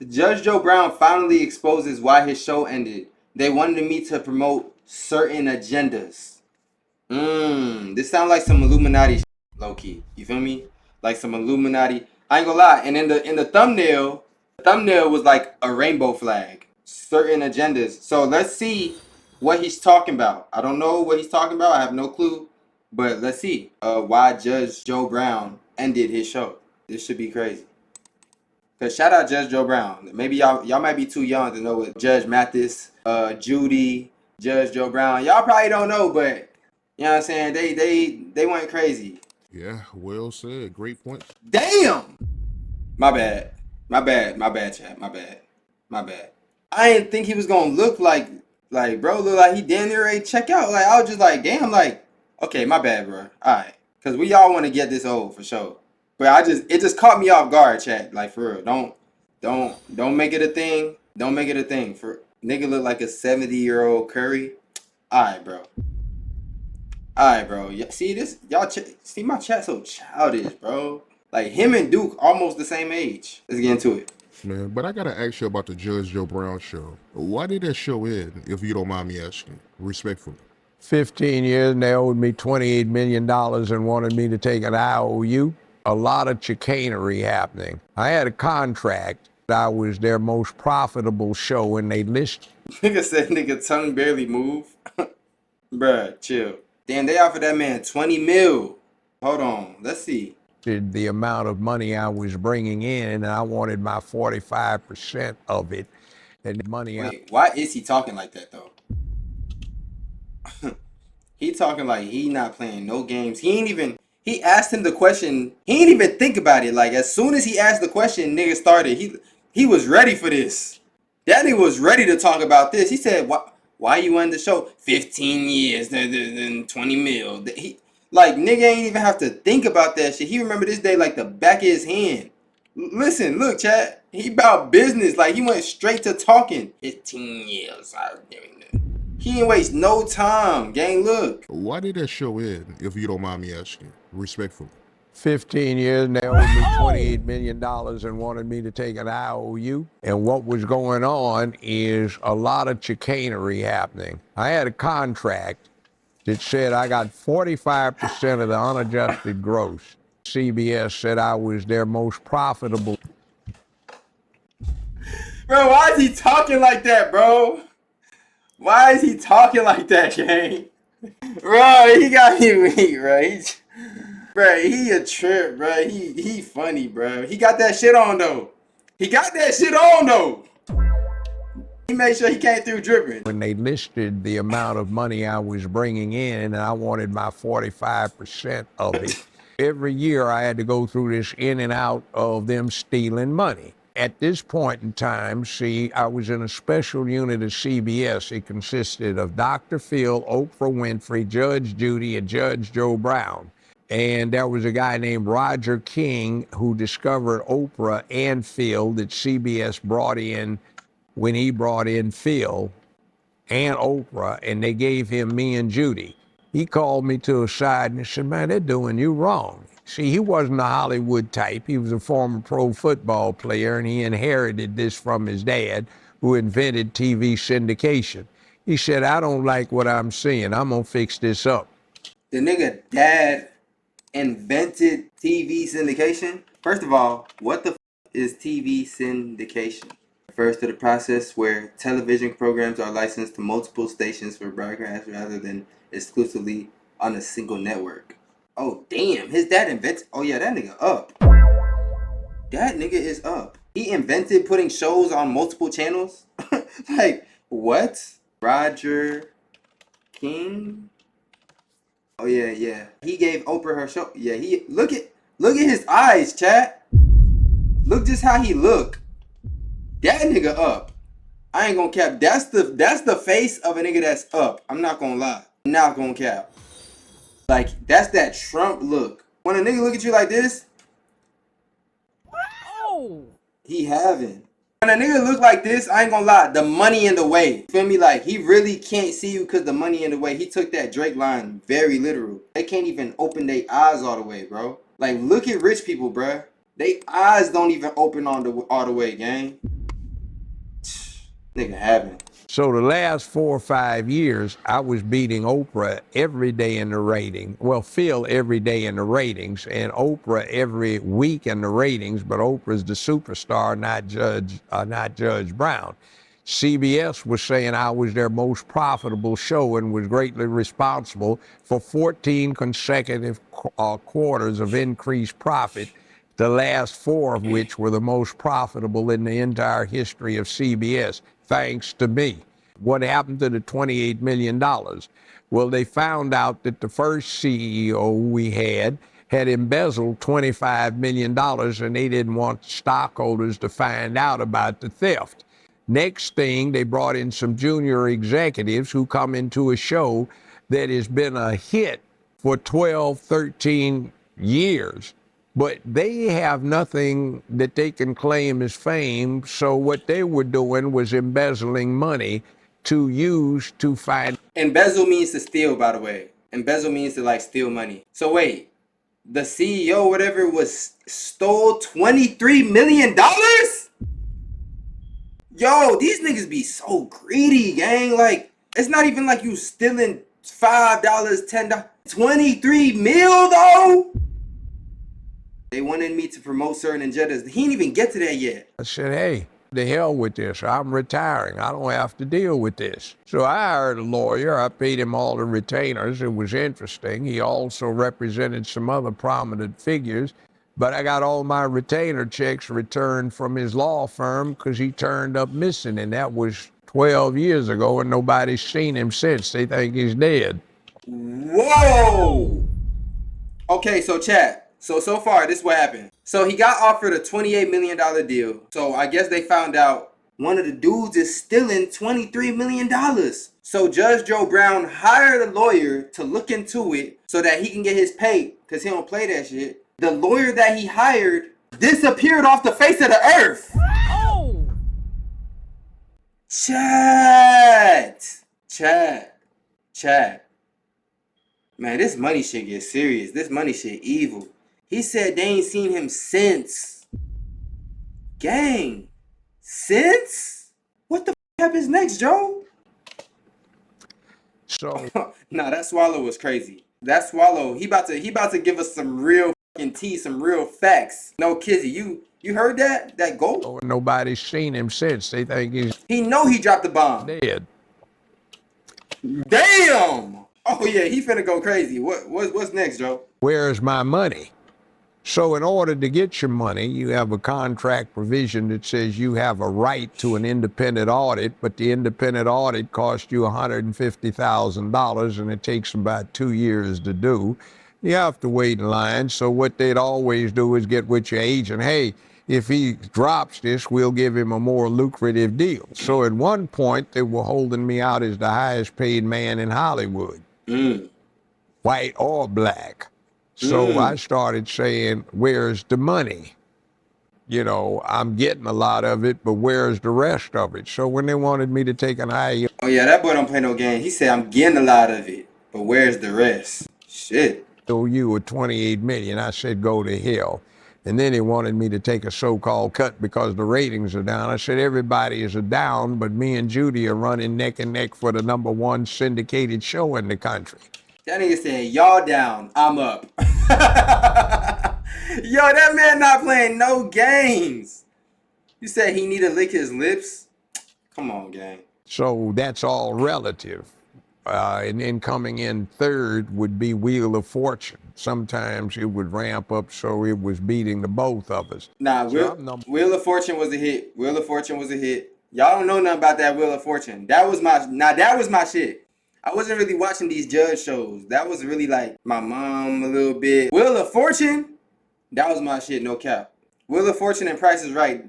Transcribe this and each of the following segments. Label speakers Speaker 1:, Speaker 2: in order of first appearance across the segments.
Speaker 1: Judge Joe Brown finally exposes why his show ended. They wanted me to promote certain agendas. This sounds like some Illuminati shit, low key. You feel me? Like some Illuminati. I ain't gonna lie. And in the thumbnail, the thumbnail was like a rainbow flag. Certain agendas. So let's see what he's talking about. I don't know what he's talking about. I have no clue. But let's see. Why Judge Joe Brown ended his show. This should be crazy. Cause shout out Judge Joe Brown. Maybe y'all might be too young to know what Judge Mathis, Judy, Judge Joe Brown. Y'all probably don't know, but you know what I'm saying? They went crazy.
Speaker 2: Yeah, well said. Great point.
Speaker 1: Damn! My bad. My bad, chat. My bad. I didn't think he was gonna look like bro, look like he damn near ready to check out. Like I was just like, damn, like, okay, my bad, bro. Alright. Cause we all wanna get this old for sure. But it just caught me off guard, chat. Like for real. Don't make it a thing. Don't make it a thing. For nigga look like a 70-year-old Curry. Alright, bro. Alright, bro. See this? See my chat so childish, bro. Like him and Duke almost the same age. Let's get into it.
Speaker 2: Man, but I gotta ask you about the Judge Joe Brown show. Why did that show end, if you don't mind me asking? Respectfully.
Speaker 3: 15 years and they owed me $28 million and wanted me to take an IOU. A lot of chicanery happening. I had a contract. I was their most profitable show and they listed
Speaker 1: Nigga said nigga tongue barely move. Bruh, chill. Damn, they offered that man 20 mil. Hold on, let's see.
Speaker 3: the amount of money I was bringing in and I wanted my 45% of it. And money
Speaker 1: Wait, why is he talking like that though? He talking like he not playing no games. He asked him the question. He didn't even think about it. Like as soon as he asked the question, nigga started. He was ready for this. That nigga was ready to talk about this. He said, why you on the show? 15 years, then 20 mil. He like nigga ain't even have to think about that shit. He remember this day like the back of his hand. Listen, look, chat. He about business. Like he went straight to talking. 15 years. He didn't waste no time. Gang, look.
Speaker 2: Why did that show end, if you don't mind me asking? Respectfully.
Speaker 3: 15 years and they owed me $28 million and wanted me to take an IOU. And what was going on is a lot of chicanery happening. I had a contract that said I got 45% of the unadjusted gross. CBS said I was their most profitable.
Speaker 1: Bro, why is he talking like that, bro? Why is he talking like that, gang? Bro, he got me weak, bro. Bro, he a trip, bro. He funny, bro. He got that shit on, though. He made sure he came through dripping.
Speaker 3: When they listed the amount of money I was bringing in and I wanted my 45% of it. Every year I had to go through this in and out of them stealing money. At this point in time, see, I was in a special unit of CBS. It consisted of Dr. Phil, Oprah Winfrey, Judge Judy, and Judge Joe Brown. And there was a guy named Roger King who discovered Oprah and Phil that CBS brought in when he brought in Phil and Oprah, and they gave him me and Judy. He called me to a side and he said, man, they're doing you wrong. See, he wasn't a Hollywood type. He was a former pro football player, and he inherited this from his dad, who invented TV syndication. He said, I don't like what I'm seeing. I'm going to fix this up.
Speaker 1: The nigga dad invented TV syndication? First of all, what the is TV syndication? Refers to the process where television programs are licensed to multiple stations for broadcast rather than exclusively on a single network. Oh, damn. His dad invented... Oh, yeah, that nigga up. That nigga is up. He invented putting shows on multiple channels? Like, what? Roger King? Oh, yeah. He gave Oprah her show. Yeah, he... Look at his eyes, chat. Look just how he look. That nigga up. I ain't gonna cap. That's the face of a nigga that's up. I'm not gonna lie. I'm not gonna cap. Like, that's that Trump look. When a nigga look at you like this,
Speaker 4: Wow.
Speaker 1: he having. When a nigga look like this, I ain't gonna lie, the money in the way. Feel me? Like, he really can't see you because the money in the way. He took that Drake line very literal. They can't even open their eyes all the way, bro. Like, look at rich people, bruh. They eyes don't even open all the way, gang. Nigga having.
Speaker 3: So the last 4 or 5 years, I was beating Oprah every day in the rating. Well, Phil every day in the ratings, and Oprah every week in the ratings. But Oprah's the superstar, not Judge Brown. CBS was saying I was their most profitable show and was greatly responsible for 14 consecutive quarters of increased profit, the last 4 of which were the most profitable in the entire history of CBS, thanks to me. What happened to the $28 million? Well, they found out that the first CEO we had embezzled $25 million, and they didn't want stockholders to find out about the theft. Next thing, they brought in some junior executives who come into a show that has been a hit for 12, 13 years. But they have nothing that they can claim as fame. So what they were doing was embezzling money to use to find.
Speaker 1: Embezzle means to steal, by the way. Embezzle means to like steal money. So wait, the CEO, whatever, was stole $23 million? Yo, these niggas be so greedy, gang. Like, it's not even like you stealing $5, $10, 23 mil though. They wanted me to promote certain agendas. He didn't even get to that yet.
Speaker 3: I said, hey, the hell with this. I'm retiring. I don't have to deal with this. So I hired a lawyer. I paid him all the retainers. It was interesting. He also represented some other prominent figures. But I got all my retainer checks returned from his law firm because he turned up missing. And that was 12 years ago, and nobody's seen him since. They think he's dead.
Speaker 1: Whoa! Okay, so chat. So far, this is what happened. So he got offered a $28 million deal. So I guess they found out one of the dudes is stealing $23 million. So Judge Joe Brown hired a lawyer to look into it so that he can get his pay, because he don't play that shit. The lawyer that he hired disappeared off the face of the earth. Oh! Chat. Man, this money shit gets serious. This money shit evil. He said they ain't seen him since. Gang. Since? What the f happens next, Joe?
Speaker 3: So
Speaker 1: Nah, that Swallow was crazy. That Swallow, he about to give us some real fucking tea, some real facts. No, Kizzy, you heard that? That gold?
Speaker 3: nobody's seen him since. They think he's
Speaker 1: He know he dropped the bomb.
Speaker 3: dead.
Speaker 1: Damn! Oh yeah, he finna go crazy. What's next, Joe?
Speaker 3: Where's my money? So in order to get your money, you have a contract provision that says you have a right to an independent audit, but the independent audit costs you $150,000 and it takes about 2 years to do. You have to wait in line. So what they'd always do is get with your agent, hey, if he drops this, we'll give him a more lucrative deal. So at one point, they were holding me out as the highest paid man in Hollywood, white or black. So I started saying, where's the money? You know, I'm getting a lot of it, but where's the rest of it? So when they wanted me to take an IEO,
Speaker 1: Oh yeah, that boy don't play no game. He said I'm getting a lot of it, but where's the rest? Shit.
Speaker 3: you with 28 million, I said, go to hell. And then they wanted me to take a so-called cut because the ratings are down. I said, everybody is down, but me and Judy are running neck and neck for the #1 syndicated show in the country.
Speaker 1: That nigga said, y'all down, I'm up. Yo, that man not playing no games. You said he need to lick his lips? Come on, gang.
Speaker 3: So that's all relative. And then coming in third would be Wheel of Fortune. Sometimes it would ramp up so it was beating the both of us.
Speaker 1: Nah, Wheel of Fortune was a hit. Wheel of Fortune was a hit. Y'all don't know nothing about that Wheel of Fortune. That was my shit. I wasn't really watching these judge shows. That was really like my mom a little bit. Wheel of Fortune, that was my shit, no cap. Wheel of Fortune and Price is Right.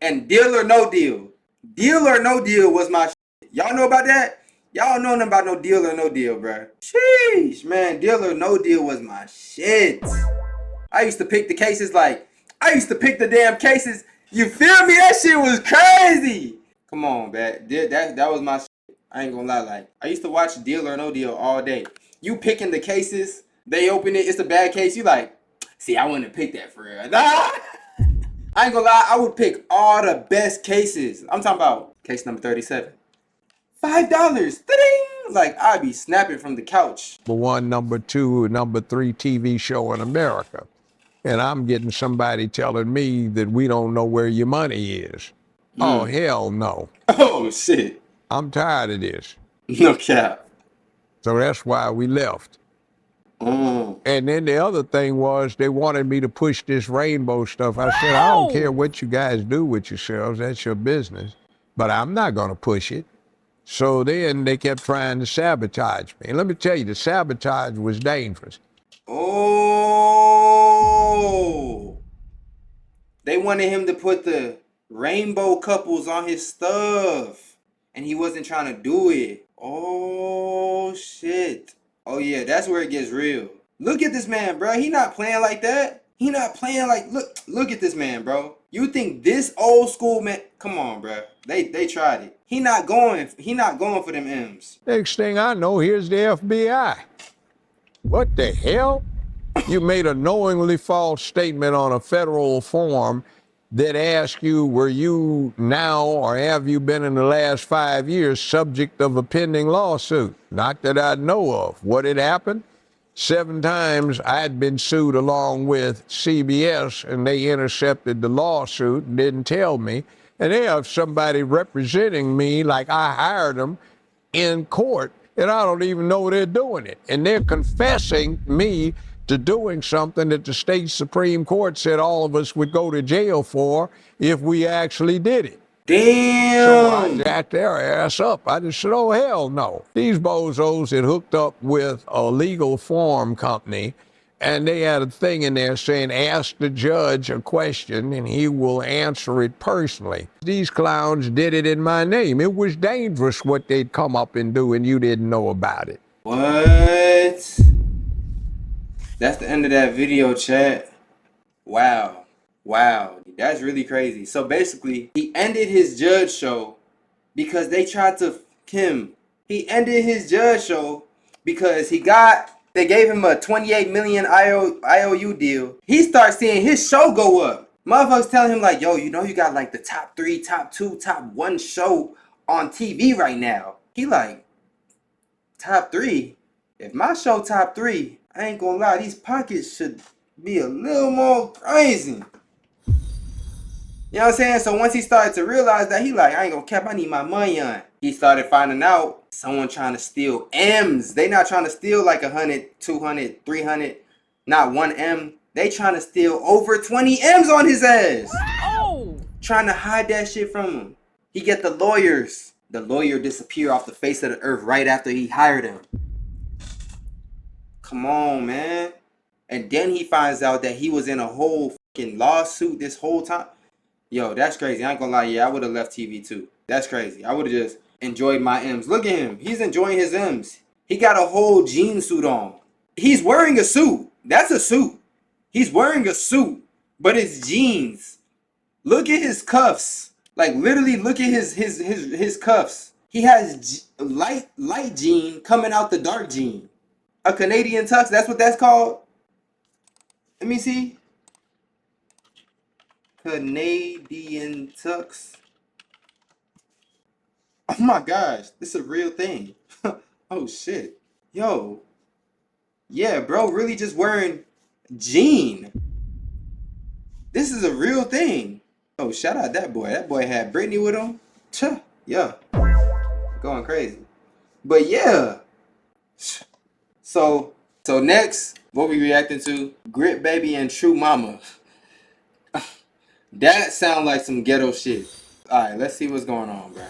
Speaker 1: And Deal or No Deal. Deal or No Deal was my shit. Y'all know about that? Y'all don't know nothing about no Deal or No Deal, bruh. Sheesh, man. Deal or No Deal was my shit. I used to pick the cases like, I used to pick the damn cases. You feel me? That shit was crazy. Come on, man. That was my shit. I ain't gonna lie, like, I used to watch Deal or No Deal all day. You picking the cases, they open it, it's a bad case, you like, see, I wouldn't have picked that for real. Nah. I ain't gonna lie, I would pick all the best cases. I'm talking about case number 37. $5. Ding! Like, I'd be snapping from the couch.
Speaker 3: Number one, number two, number three TV show in America. And I'm getting somebody telling me that we don't know where your money is. Oh, hell no.
Speaker 1: Oh, shit.
Speaker 3: I'm tired of this.
Speaker 1: No cap.
Speaker 3: So that's why we left. And then the other thing was they wanted me to push this rainbow stuff. I said, I don't care what you guys do with yourselves. That's your business. But I'm not going to push it. So then they kept trying to sabotage me. And let me tell you, the sabotage was dangerous.
Speaker 1: Oh. They wanted him to put the rainbow couples on his stuff. And he wasn't trying to do it. Oh, shit. Oh, yeah, that's where it gets real. Look at this man, bro. He not playing like that. He not playing like, look at this man, bro. You think this old school man, come on, bro. They tried it. He not going for them M's.
Speaker 3: Next thing I know, here's the FBI. What the hell? You made a knowingly false statement on a federal form that asks you, were you now or have you been in the last 5 years subject of a pending lawsuit? Not that I know of. What had happened? 7 times I'd been sued along with CBS, and they intercepted the lawsuit and didn't tell me. And they have somebody representing me like I hired them in court, and I don't even know they're doing it. And they're confessing me to doing something that the state Supreme Court said all of us would go to jail for if we actually did it.
Speaker 1: Damn.
Speaker 3: So I jacked their ass up. I just said, oh, hell no. These bozos had hooked up with a legal form company, and they had a thing in there saying, ask the judge a question and he will answer it personally. These clowns did it in my name. It was dangerous what they'd come up and do, and you didn't know about it.
Speaker 1: What? That's the end of that video, chat. Wow. Wow. That's really crazy. So basically, he ended his judge show because they tried to f him. He ended his judge show because they gave him a 28 million IOU deal. He starts seeing his show go up. Motherfuckers telling him like, yo, you know you got like the top 3, top 2, top 1 show on TV right now. He like, top 3? If my show top 3, I ain't gonna lie, these pockets should be a little more crazy. You know what I'm saying? So once he started to realize that, he like, I ain't gonna cap, I need my money on. He started finding out someone trying to steal M's. They not trying to steal like 100, 200, 300, not 1 M. They trying to steal over 20 M's on his ass. Oh! Trying to hide that shit from him. He get the lawyers. The lawyer disappear off the face of the earth right after he hired him. Come on, man. And then he finds out that he was in a whole fucking lawsuit this whole time. Yo, that's crazy. I ain't gonna lie. Yeah, I would have left TV too. That's crazy. I would have just enjoyed my M's. Look at him. He's enjoying his M's. He got a whole jean suit on. He's wearing a suit. That's a suit. He's wearing a suit, but it's jeans. Look at his cuffs. Like literally, look at his cuffs. He has light jean coming out the dark jean. A Canadian tux. That's what that's called. Let me see. Canadian tux. Oh my gosh, this is a real thing. Oh shit. Yo. Yeah, bro, really just wearing jean. This is a real thing. Oh, shout out that boy. That boy had Brittany with him. Yeah. Going crazy. But yeah. So next, what we reacting to? Grit Baby and True Mama. That sound like some ghetto shit. Alright, let's see what's going on, bro.